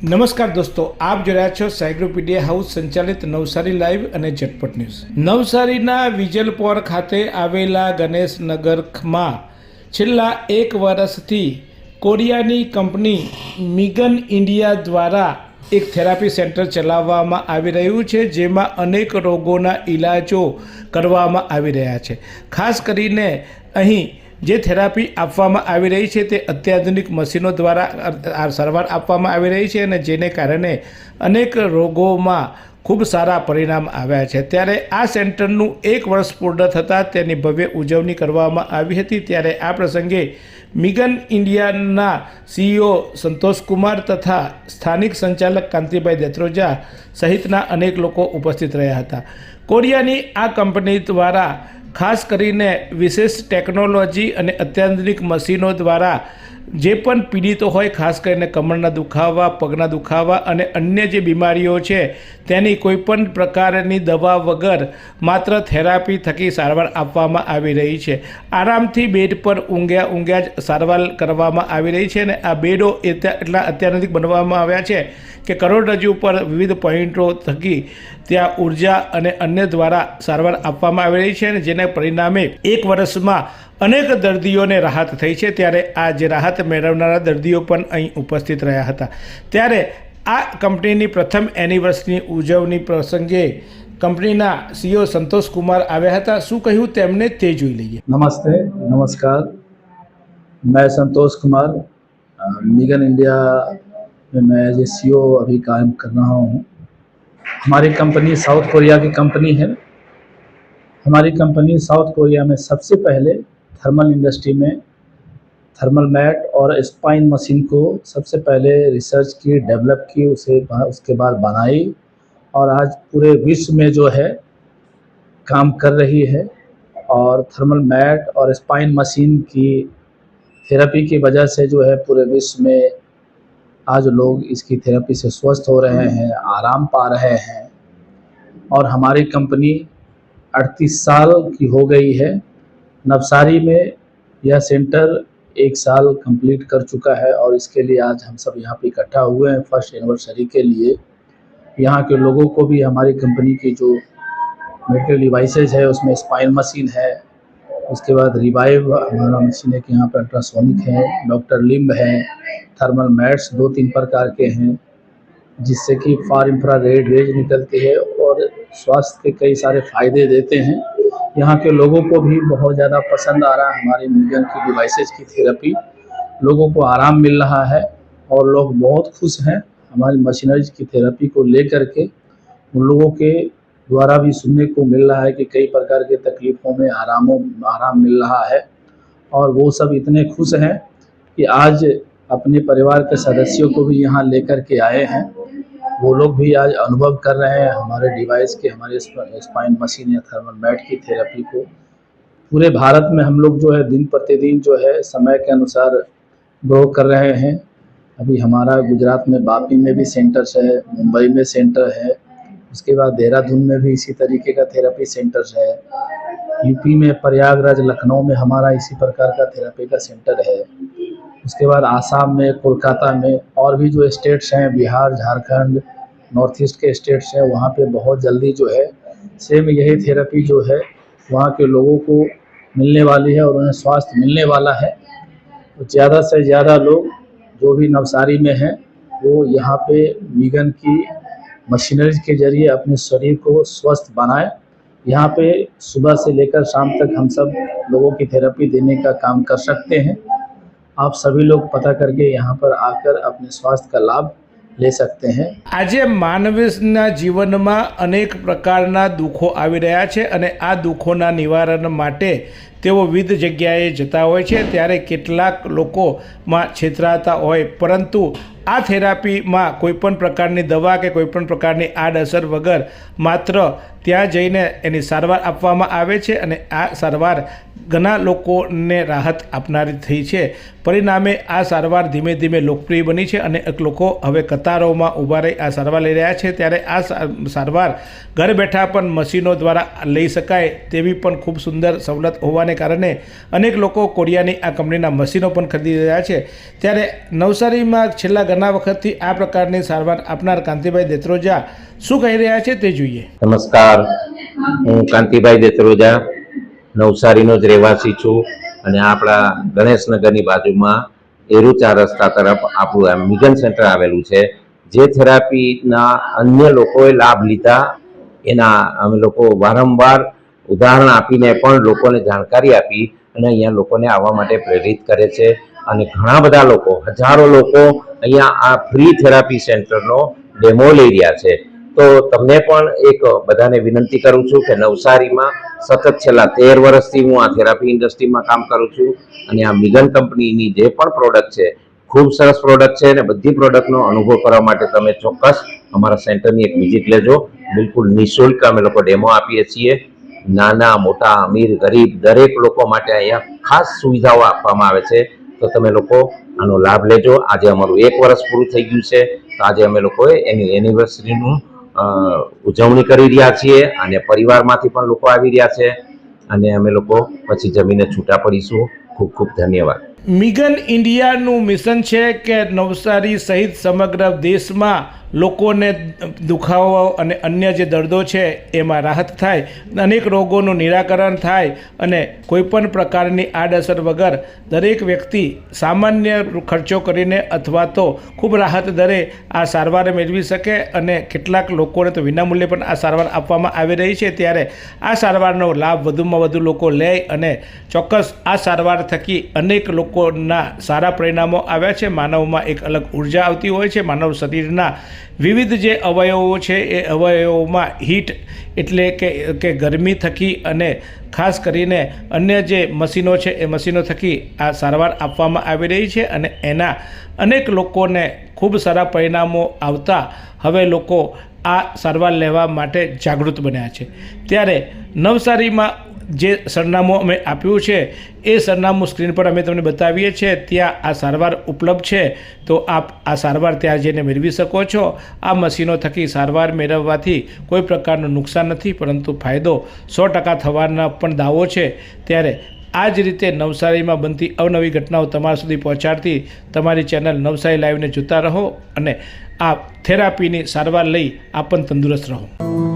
નમસ્કાર દોસ્તો, આપ જોઈ રહ્યા છો સાયક્લોપીડિયા હાઉસ સંચાલિત નવસારી લાઈવ અને ઝટપટ ન્યૂઝ। નવસારીના વિજલપોર ખાતે આવેલા ગણેશનગરમાં છેલ્લા 1 વર્ષથી કોરિયાની કંપની મિગન ઇન્ડિયા દ્વારા એક થેરાપી સેન્ટર ચલાવવામાં આવી રહ્યું છે, જેમાં અનેક રોગોના ઇલાજો કરવામાં આવી રહ્યા છે। ખાસ કરીને અહીં જે થેરાપી આપવામાં આવી રહી છે તે અત્યાધુનિક મશીનો દ્વારા સારવાર આપવામાં આવી રહી છે અને જેને કારણે અનેક રોગોમાં ખૂબ સારા પરિણામ આવ્યા છે। ત્યારે આ સેન્ટરનું 1 વર્ષ પૂર્ણ થતાં તેની ભવ્ય ઉજવણી કરવામાં આવી હતી। ત્યારે આ પ્રસંગે મિગન ઇન્ડિયાના CEO સંતોષ કુમાર તથા સ્થાનિક સંચાલક કાંતિભાઈ દેત્રોજા સહિતના અનેક લોકો ઉપસ્થિત રહ્યા હતા। કોરિયાની આ કંપની દ્વારા ખાસ કરીને વિશેષ ટેકનોલોજી અને અત્યાધુનિક મશીનો દ્વારા જે પણ પીડિતો હોય, ખાસ કરીને કમરના દુખાવા, પગના દુખાવા અને અન્ય જે બીમારીઓ છે તેની કોઈપણ પ્રકારની દવા વગર માત્ર થેરાપી થકી સારવાર આપવામાં આવી રહી છે। આરામથી બેડ પર ઊંઘ્યા જ સારવાર કરવામાં આવી રહી છે અને આ બેડો એટલા અત્યાધુનિક બનાવવામાં આવ્યા છે કે કરોડરજ્જુ પર વિવિધ પોઈન્ટો થકી ત્યાં ઉર્જા અને અન્ય દ્વારા સારવાર આપવામાં આવી રહી છે અને જેના પરિણામે 1 વર્ષમાં અનેક દર્દીઓને રાહત થઈ છે। ત્યારે આ જે રાહત મેળવનારા દર્દીઓ પણ અહીં ઉપસ્થિત રહ્યા હતા। ત્યારે આ કંપનીની પ્રથમ એનિવર્સરીની ઉજવણી પ્રસંગે કંપનીના CEO સંતોષ કુમાર આવ્યા હતા। શું કહ્યું તેમને તે જોઈ લઈએ। नमस्ते, नमस्कार। मैं संतोष कुमार मिगन इंडिया में मैं एज ए CEO अभी काम कर रहा हूँ। हमारी कंपनी साउथ कोरिया की कंपनी है। हमारी कंपनी साउथ कोरिया में सबसे पहले थर्मल इंडस्ट्री में थर्मल मैट और स्पाइन मशीन को सबसे पहले रिसर्च की, डेवलप की, उसके बाद बनाई और आज पूरे विश्व में जो है काम कर रही है। और थर्मल मैट और स्पाइन मशीन की थेरेपी की वजह से जो है पूरे विश्व में आज लोग इसकी थेरेपी से स्वस्थ हो रहे हैं, आराम पा रहे हैं। और हमारी कंपनी 38 साल की हो गई है। नवसारी में यह सेंटर 1 साल कंप्लीट कर चुका है और इसके लिए आज हम सब यहाँ पे इकट्ठा हुए हैं फर्स्ट एनिवर्सरी के लिए। यहाँ के लोगों को भी हमारी कंपनी की जो मेडिकल डिवाइसेज है उसमें स्पाइन मशीन है, उसके बाद रिवाइव हमारा मशीन है कि यहाँ पर अल्ट्रासोनिक है, डॉक्टर लिम्ब है, थर्मल मैट्स 2-3 प्रकार के हैं जिससे कि फार इंफ्रारेड रेज निकलती है और स्वास्थ्य के कई सारे फ़ायदे देते हैं। यहाँ के लोगों को भी बहुत ज़्यादा पसंद आ रहा है हमारी मिगन की डिवाइसेज की थेरेपी। लोगों को आराम मिल रहा है और लोग बहुत खुश हैं हमारी मशीनरीज की थेरेपी को लेकर के। उन लोगों के द्वारा भी सुनने को मिल रहा है कि कई प्रकार के तकलीफ़ों में आराम मिल रहा है और वो सब इतने खुश हैं कि आज अपने परिवार के सदस्यों को भी यहाँ लेकर के आए हैं। वो लोग भी आज अनुभव कर रहे हैं हमारे डिवाइस के, हमारे स्पाइन मशीन या थर्मल मैट की थेरेपी को। पूरे भारत में हम लोग जो है दिन प्रतिदिन जो है समय के अनुसार ग्रो कर रहे हैं। अभी हमारा गुजरात में बापी में भी सेंटर्स है, मुंबई में सेंटर है, उसके बाद देहरादून में भी इसी तरीके का थेरेपी सेंटर्स है, यूपी में प्रयागराज, लखनऊ में हमारा इसी प्रकार का थेरेपी का सेंटर है। उसके बाद आसाम में, कोलकाता में और भी जो स्टेट्स हैं, बिहार, झारखंड, नॉर्थ ईस्ट के स्टेट्स हैं, वहाँ पे बहुत जल्दी जो है सेम यही थेरेपी जो है वहाँ के लोगों को मिलने वाली है और उन्हें स्वास्थ्य मिलने वाला है। तो ज़्यादा से ज़्यादा लोग जो भी नवसारी में हैं वो यहाँ पे मिगन की मशीनरीज के ज़रिए अपने शरीर को स्वस्थ बनाएं। यहाँ पे सुबह से लेकर शाम तक हम सब लोगों की थेरेपी देने का काम कर सकते हैं। आप सभी लोग पता करके यहाँ पर आकर अपने स्वास्थ्य का लाभ ले सकते हैं। આજે માનવીના જીવનમાં અનેક પ્રકારના દુઃખો આવી રહ્યા છે અને આ દુઃખોના નિવારણ માટે તેઓ વિવિધ જગ્યાએ જતા હોય છે। ત્યારે કેટલાક લોકોમાં છેતરાતા હોય, પરંતુ આ થેરાપીમાં કોઈપણ પ્રકારની દવા કે કોઈપણ પ્રકારની આડઅસર વગર માત્ર ત્યાં જઈને એની સારવાર આપવામાં આવે છે અને આ સારવાર ઘણા લોકોને રાહત આપનારી થઈ છે। પરિણામે આ સારવાર ધીમે ધીમે લોકપ્રિય બની છે અને લોકો હવે કતારોમાં ઊભા રહી આ સારવાર લઈ રહ્યા છે। ત્યારે આ સારવાર ઘર બેઠા પણ મશીનો દ્વારા લઈ શકાય તેવી પણ ખૂબ સુંદર સવલત હોવાને હોવાને કારણે અનેક લોકો કોરિયાની આ કંપનીના મશીનો પણ ખરીદી રહ્યા છે। ત્યારે નવસારીમાં છેલ્લા ઘણા વખતથી આ પ્રકારની સારવાર આપનાર કાંતિભાઈ દેત્રોજા શું કહી રહ્યા છે તે જોઈએ। નમસ્કાર, હું કાંતિભાઈ દેત્રોજા નવસારીનો જ રહેવાસી છું અને આપણા ગણેશનગરની બાજુમાં એરુચા રસ્તા તરફ આપણું આ મિગન સેન્ટર આવેલું છે। જે થેરાપીના અન્ય લોકોએ લાભ લીધા એના અમે લોકો વારંવાર ઉદાહરણ આપીને પણ લોકોને જાણકારી આપી અને અહીંયા લોકોને આવવા માટે પ્રેરિત કરે છે અને ઘણા બધા લોકો, હજારો લોકો અહીંયા આ ફ્રી થેરાપી સેન્ટરનો ડેમો લઈ રહ્યા છે। તો તમને પણ એક બધાને વિનંતી કરું છું કે નવસારીમાં સતત છેલ્લા 13 વર્ષથી હું આ થેરાપી ઇન્ડસ્ટ્રીમાં કામ કરું છું અને આ મિગન કંપનીની જે પણ પ્રોડક્ટ છે ખૂબ સરસ પ્રોડક્ટ છે અને બધી પ્રોડક્ટનો અનુભવ કરવા માટે તમે ચોક્કસ અમારા સેન્ટરની એક વિઝિટ લેજો। બિલકુલ નિઃશુલ્ક અમે લોકો ડેમો આપીએ છીએ। નાના મોટા અમીર ગરીબ દરેક લોકો માટે અહીંયા ખાસ સુવિધાઓ આપવામાં આવે છે, તો તમે લોકો આનો લાભ લેજો। આજે અમારું 1 વર્ષ પૂરું થઈ ગયું છે, તો આજે અમે લોકોએ એની એનિવર્સરીનું ઉજવણી કરી રહ્યા છીએ અને પરિવારમાંથી પણ લોકો આવી રહ્યા છે અને અમે લોકો પછી જમીને છૂટા પડીશું। ખૂબ ખૂબ ધન્યવાદ। મિગન ઇન્ડિયાનું મિશન છે કે નવસારી સહિત સમગ્ર દેશમાં લોકોને દુખાવો અને અન્ય જે દર્દો છે એમાં રાહત થાય, અનેક રોગોનું નિરાકરણ થાય અને કોઈપણ પ્રકારની આડઅસર વગર દરેક વ્યક્તિ સામાન્ય ખર્ચો કરીને અથવા તો ખૂબ રાહત દરે આ સારવાર મેળવી શકે અને કેટલાક લોકોને તો વિનામૂલ્યે પણ આ સારવાર આપવામાં આવી રહી છે। ત્યારે આ સારવારનો લાભ વધુમાં વધુ લોકો લે અને ચોક્કસ આ સારવાર થકી અનેક લોકોના સારા પરિણામો આવ્યા છે। માનવમાં એક અલગ ઉર્જા આવતી હોય છે। માનવ શરીરના વિવિધ જે અવયવો છે એ અવયવોમાં હીટ એટલે કે ગરમી થકી અને ખાસ કરીને અન્ય જે મશીનો છે એ મશીનો થકી આ સારવાર આપવામાં આવી રહી છે અને એના અનેક લોકોને ખૂબ સારા પરિણામો આવતા હવે લોકો આ સારવાર લેવા માટે જાગૃત બન્યા છે। ત્યારે નવસારીમાં જે સરનામું અમે આપ્યું છે એ સરનામું સ્ક્રીન પર અમે તમને બતાવીએ છીએ। ત્યાં આ સારવાર ઉપલબ્ધ છે, તો આપ આ સારવાર ત્યાં જઈને મેળવી શકો છો। આ મશીનો થકી સારવાર મેળવવાથી કોઈ પ્રકારનું નુકસાન નથી, પરંતુ ફાયદો 100% થવાના પણ દાવો છે। ત્યારે આ જ રીતે નવસારીમાં બનતી અવનવી ઘટનાઓ તમારા સુધી પહોંચાડતી તમારી ચેનલ નવસારી લાઈવને જોતા રહો અને આ થેરાપીની સારવાર લઈ આપ પણ તંદુરસ્ત રહો।